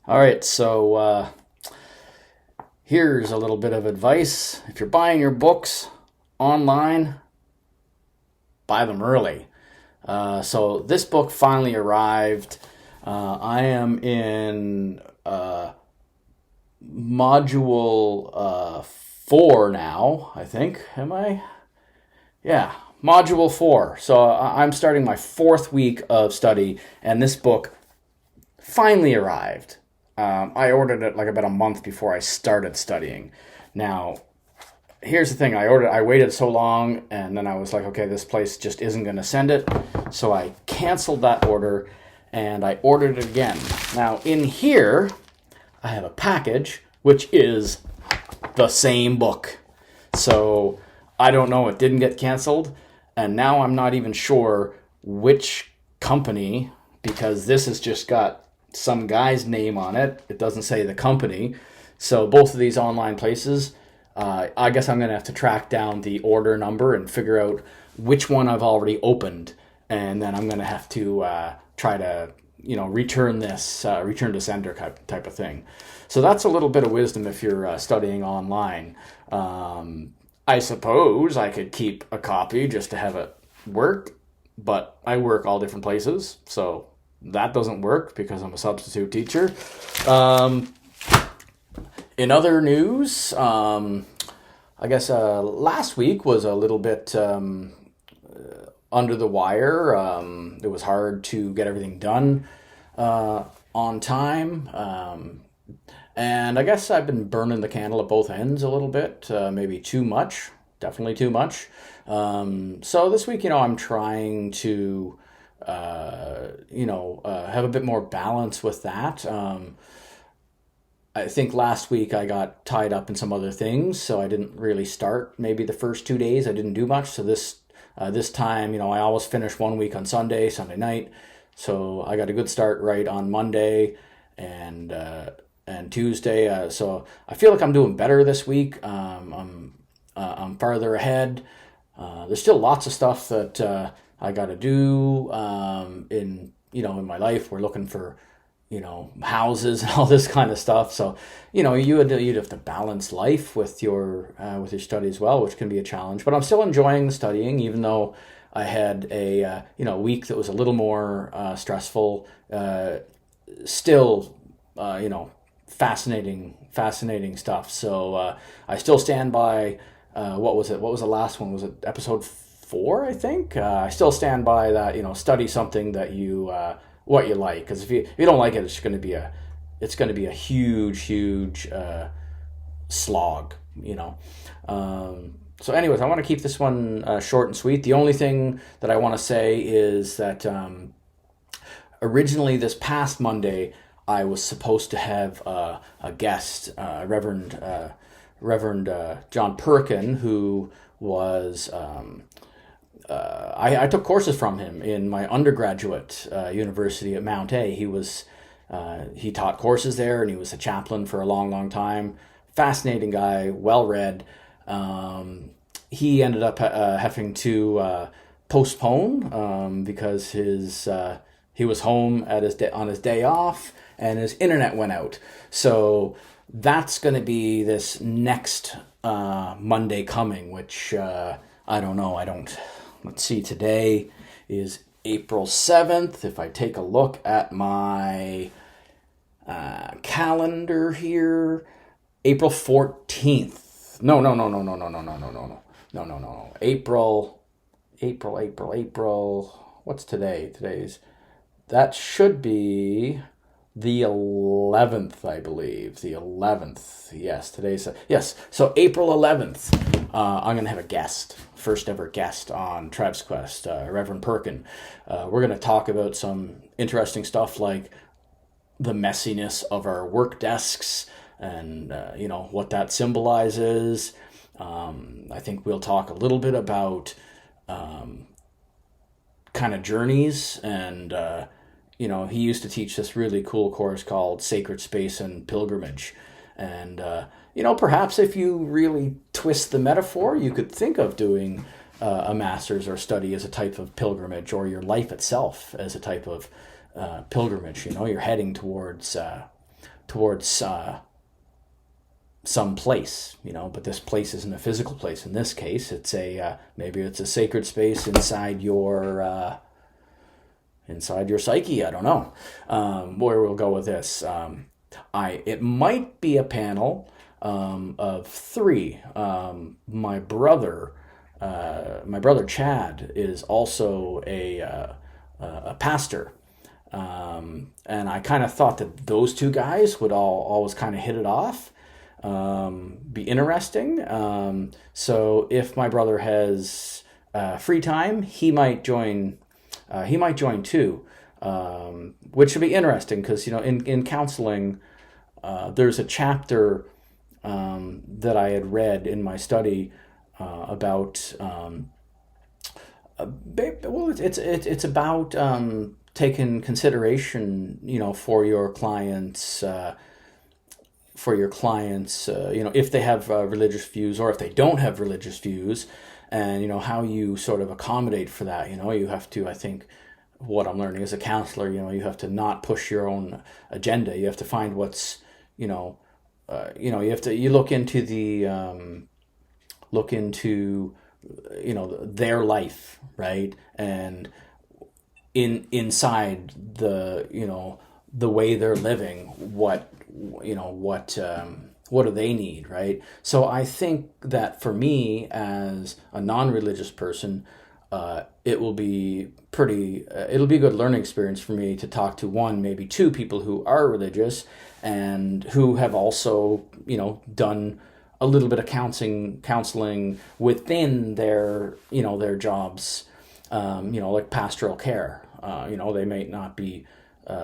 All right, so here's a little bit of advice. If you're buying your books online, buy them early. So this book finally arrived. I am in module 4 now, I think. Am I? Yeah, module 4. So I'm starting my 4th week of study, and this book finally arrived. I ordered it like about a month before I started studying. Now, here's the thing. I waited so long, and then I was like, okay, this place just isn't going to send it. So I canceled that order, and I ordered it again. Now, in here, I have a package, which is the same book. So I don't know, it didn't get canceled, and now I'm not even sure which company, because this has just got some guy's name on it. It doesn't say the company. So both of these online places, I guess I'm going to have to track down the order number and figure out which one I've already opened, and then I'm going to have to try to return to sender type of thing. So that's a little bit of wisdom if you're studying online. I suppose I could keep a copy just to have it work, but I work all different places, so that doesn't work because I'm a substitute teacher. In other news, I guess last week was a little bit under the wire. It was hard to get everything done on time. And I guess I've been burning the candle at both ends a little bit, maybe too much, definitely too much. So this week, I'm trying to have a bit more balance with that. I think last week I got tied up in some other things, so I didn't really start. Maybe the first 2 days I didn't do much. So this time, I always finish 1 week on Sunday night. So I got a good start right on Monday and Tuesday. So I feel like I'm doing better this week. I'm farther ahead. There's still lots of stuff that I got to do in my life. We're looking for houses and all this kind of stuff. So you'd have to balance life with your study as well, which can be a challenge. But I'm still enjoying the studying, even though I had a week that was a little more stressful. Still, fascinating stuff. So I still stand by. What was it? What was the last one? Was it episode 4? I think I still stand by that. Study something that you what you like, because if you don't like it, it's going to be a huge slog. So anyways, I want to keep this one short and sweet. The only thing that I want to say is that originally this past Monday I was supposed to have a guest, Reverend John Perkin, who was I took courses from him in my undergraduate university at Mount A. He taught courses there, and he was a chaplain for a long time. Fascinating guy, well read. He ended up having to postpone because he was home on his day off, and his internet went out. So that's going to be this next Monday coming, which I don't know. Let's see, today is April 7th. If I take a look at my calendar here, April 14th. No. April. What's today? That should be the 11th, I believe. The 11th. Yes. So April 11th, I'm going to have a guest. First ever guest on Trev's Quest, Reverend Perkin. We're going to talk about some interesting stuff like the messiness of our work desks and, what that symbolizes. I think we'll talk a little bit about kind of journeys, and he used to teach this really cool course called Sacred Space and Pilgrimage. And perhaps if you really twist the metaphor, you could think of doing a master's or study as a type of pilgrimage, or your life itself as a type of pilgrimage. You're heading towards towards some place, but this place isn't a physical place. In this case, it's maybe it's a sacred space inside your psyche. I don't know where we'll go with this. It might be a panel of three. My brother Chad is also a pastor. And I kind of thought that those two guys would always kind of hit it off, be interesting. So if my brother has free time, he might join. He might join too, which would be interesting because in counseling, there's a chapter that I had read in my study about. It's about taking consideration, for your clients. If they have religious views or if they don't have religious views, and how you sort of accommodate for that. You have to, I think, what I'm learning as a counselor, you have to not push your own agenda. You have to find what's, you look into their life, right? And inside the way they're living, what do they need, right? So I think that for me as a non-religious person, it'll be a good learning experience for me to talk to maybe two people who are religious and who have also, done a little bit of counseling within their jobs, like pastoral care. They may not be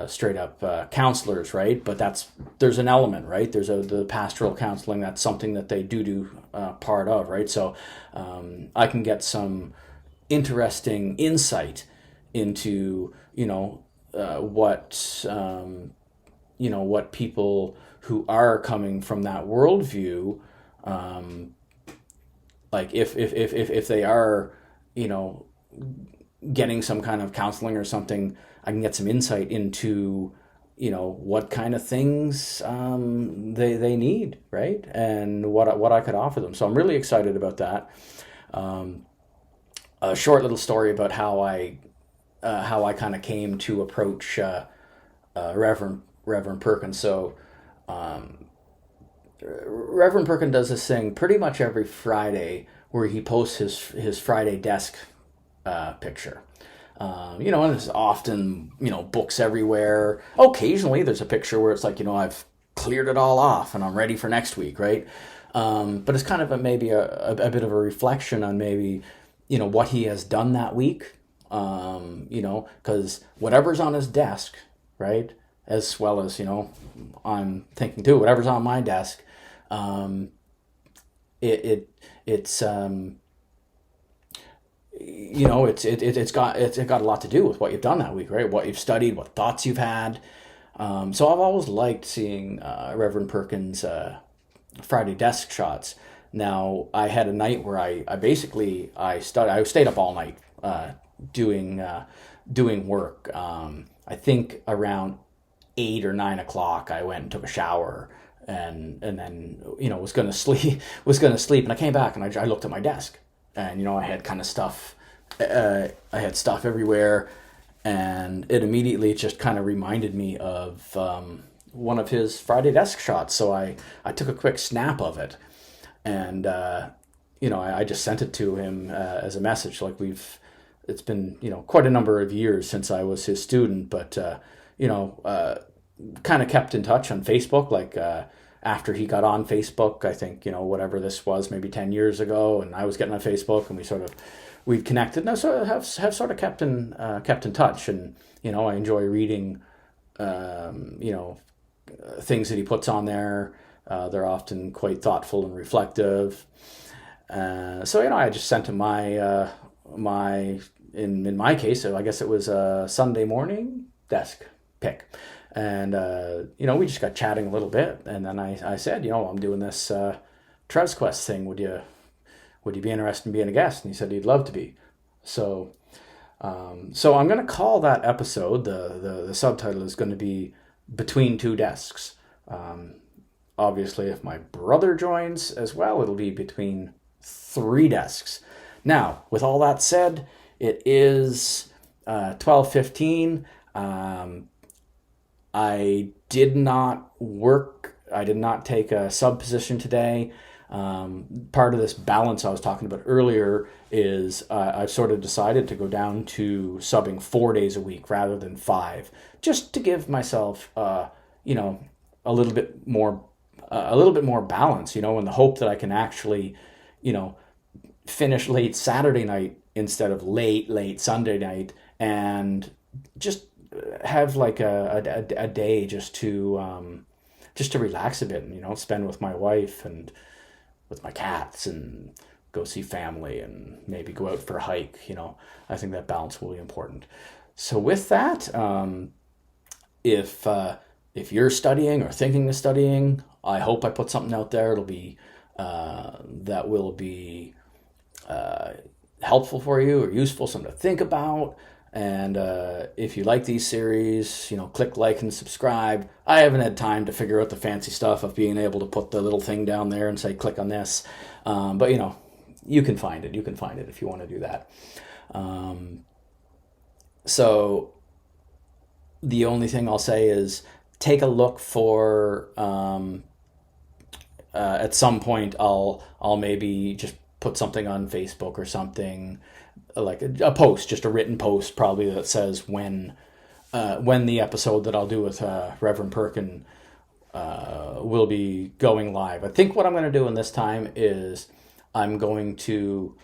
straight up counselors, right? But there's an element, right? There's the pastoral counseling. That's something that they do part of, right? So I can get some interesting insight into what people who are coming from that worldview, like if they are getting some kind of counseling or something, I can get some insight into what kind of things they need, right? And what I could offer them. So I'm really excited about that. A short little story about how I kind of came to approach Reverend Perkin. So Reverend Perkin does this thing pretty much every Friday where he posts his Friday desk picture. And there's often, books everywhere. Occasionally there's a picture where it's like, I've cleared it all off and I'm ready for next week, right? But it's kind of maybe a bit of a reflection on maybe, what he has done that week, because whatever's on his desk, right, as well as, I'm thinking too, whatever's on my desk, it's got a lot to do with what you've done that week, right? What you've studied, what thoughts you've had. So I've always liked seeing Reverend Perkins' Friday desk shots. Now I had a night where I stayed up all night doing work. I think around 8 or 9 o'clock I went and took a shower and then was gonna sleep, and I came back and I looked at my desk. And, I had kind of stuff, I had stuff everywhere, and it immediately just kind of reminded me of one of his Friday desk shots. So I took a quick snap of it, and, I just sent it to him as a message. Like it's been, quite a number of years since I was his student, but, kind of kept in touch on Facebook, like, after he got on Facebook, I think, whatever this was, maybe 10 years ago, and I was getting on Facebook, and we'd connected, and I sort of have sort of kept in touch, and, I enjoy reading, things that he puts on there. They're often quite thoughtful and reflective. So, I just sent him in my case, I guess it was a Sunday morning desk pick. And, we just got chatting a little bit, and then I said, I'm doing this Trev's Quest thing. Would you be interested in being a guest? And he said he'd love to be. So I'm going to call that episode, the subtitle is going to be Between Two Desks. Obviously, if my brother joins as well, it'll be between 3 desks. Now, with all that said, it is 12:15. I did not work. I did not take a sub position today. Part of this balance I was talking about earlier is I've sort of decided to go down to subbing 4 days a week rather than 5, just to give myself, a little bit more, balance, in the hope that I can actually, you know, finish late Saturday night instead of late Sunday night, and just have like a day just to relax a bit and spend with my wife and with my cats and go see family and maybe go out for a hike. I think that balance will be important. So with that, if you're studying or thinking of studying, I hope I put something out there. It'll be that will be helpful for you or useful, something to think about. And if you like these series, click like and subscribe. I haven't had time to figure out the fancy stuff of being able to put the little thing down there and say click on this. But you can find it. You can find it if you want to do that. So the only thing I'll say is take a look for at some point I'll maybe just put something on Facebook or something, like a post, just a written post probably, that says when the episode that I'll do with Reverend Perkin will be going live. I think what I'm going to do in this time is I'm going to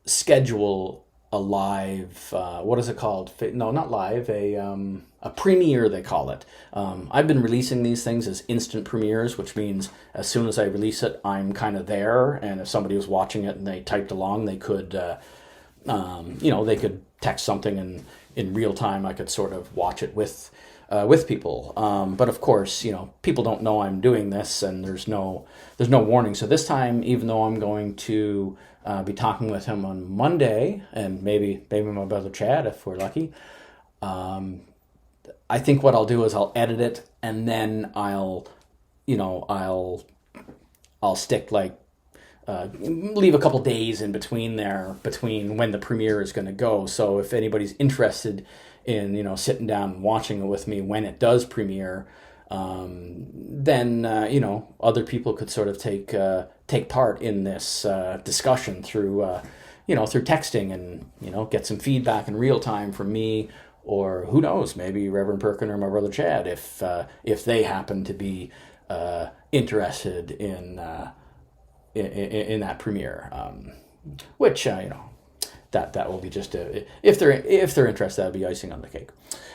schedule a live, what is it called? No, not live, a premiere, they call it. I've been releasing these things as instant premieres, which means as soon as I release it, I'm kind of there. And if somebody was watching it and they typed along, they could, they could text something in real time. I could sort of watch it with people. But of course, people don't know I'm doing this, and there's no warning. So this time, even though I'm going to be talking with him on Monday, and maybe my brother Chad, if we're lucky, I think what I'll do is I'll edit it, and then I'll stick like leave a couple days in between when the premiere is going to go. So if anybody's interested in sitting down and watching it with me when it does premiere, then other people could sort of take part in this discussion through texting, and get some feedback in real time from me, or who knows, maybe Reverend Perkin or my brother Chad, if they happen to be interested in that premiere, which that will be just if they're interested, that'll be icing on the cake.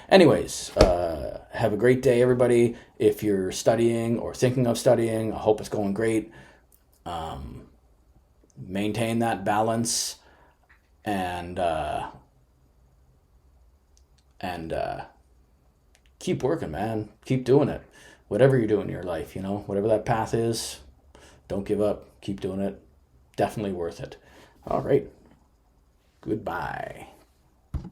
Anyways, have a great day, everybody. If you're studying or thinking of studying, I hope it's going great. Maintain that balance, and keep working, man. Keep doing it. Whatever you're doing in your life, whatever that path is, don't give up. Keep doing it. Definitely worth it. All right. Goodbye.